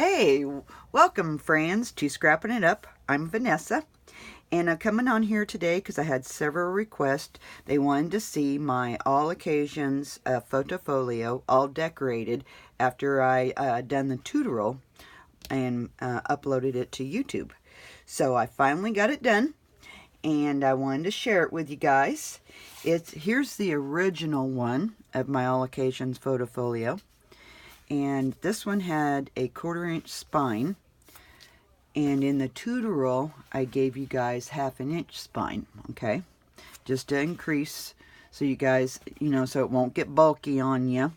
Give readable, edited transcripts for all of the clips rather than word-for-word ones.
Hey, welcome friends to Scrapping It Up. I'm Vanessa, and I'm coming on here today because I had several requests. They wanted to see my all occasions photofolio all decorated after I done the tutorial and uploaded it to YouTube. So I finally got it done, and I wanted to share it with you guys. Here's the original one of my all occasions photofolio. And this one had a 1/4-inch spine, and in the tutorial I gave you guys 1/2 inch spine, okay, just to increase so you guys, so it won't get bulky on you,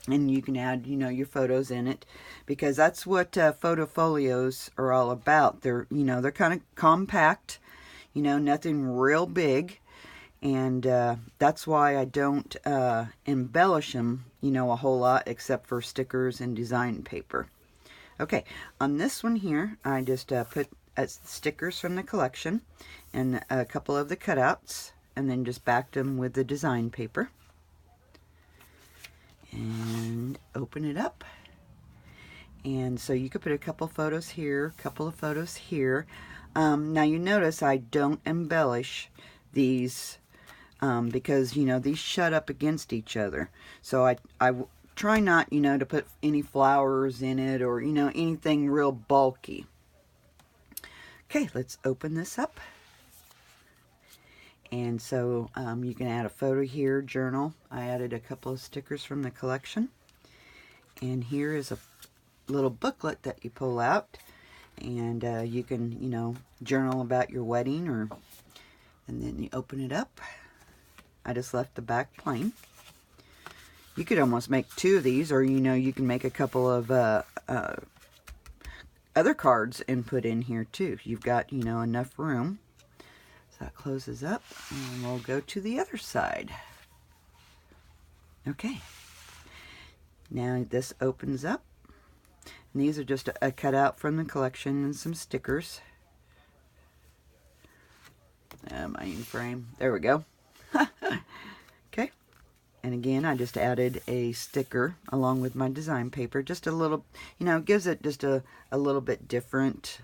and you can add, your photos in it, because that's what photofolios are all about. They're, they're kind of compact, nothing real big. And that's why I don't embellish them, a whole lot, except for stickers and design paper. Okay, on this one here, I just put stickers from the collection and a couple of the cutouts, and then just backed them with the design paper. And open it up. And so you could put a couple photos here, a couple of photos here. Now you notice I don't embellish these because, these shut up against each other. So I try not, to put any flowers in it or, anything real bulky. Okay, let's open this up. And so you can add a photo here, journal. I added a couple of stickers from the collection. And here is a little booklet that you pull out. And you can, journal about your wedding, and then you open it up. I just left the back plain. You could almost make 2 of these, or you can make a couple of other cards and put in here too. You've got enough room. So that closes up, and we'll go to the other side. Okay. Now this opens up, and these are just a cutout from the collection and some stickers. My frame. There we go. Okay, and again I just added a sticker along with my design paper, just a little, gives it just a little bit different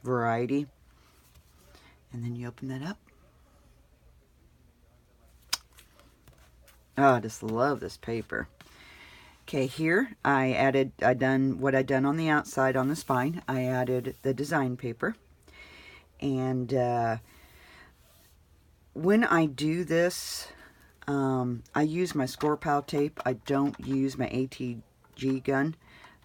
variety. And then you open that up. Oh, I just love this paper. Okay, here I done what I done on the outside on the spine. I added the design paper, and when I do this, I use my Scrappin tape. I don't use my ATG gun,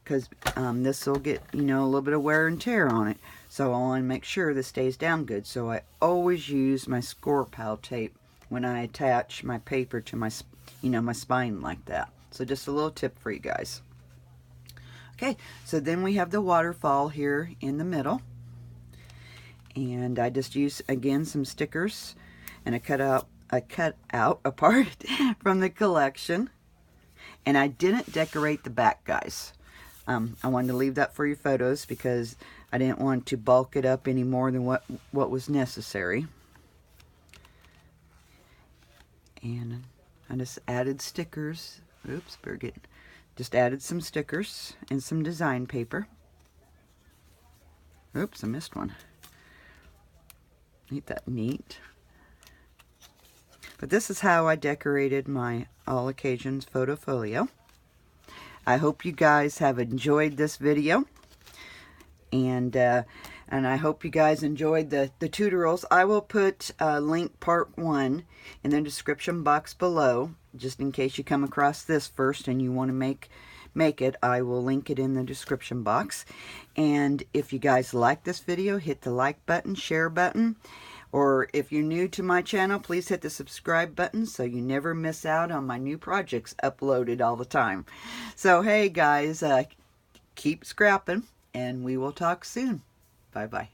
because this will get, a little bit of wear and tear on it. So I want to make sure this stays down good. So I always use my Scrappin tape when I attach my paper to my, my spine like that. So just a little tip for you guys. Okay, so then we have the waterfall here in the middle. And I just use, again, some stickers and a cutout apart from the collection. And I didn't decorate the back, guys. I wanted to leave that for your photos because I didn't want to bulk it up any more than what was necessary. And I just added stickers. Oops, just added some stickers and some design paper. Oops, I missed one. Ain't that neat? But this is how I decorated my all occasions photofolio. I hope you guys have enjoyed this video, and I hope you guys enjoyed the tutorials. I will put link part 1 in the description box below, just in case you come across this first and you want to make it. I will link it in the description box. And if you guys like this video, hit the like button, share button. Or if you're new to my channel, please hit the subscribe button so you never miss out on my new projects uploaded all the time. So, hey guys, keep scrapping, and we will talk soon. Bye-bye.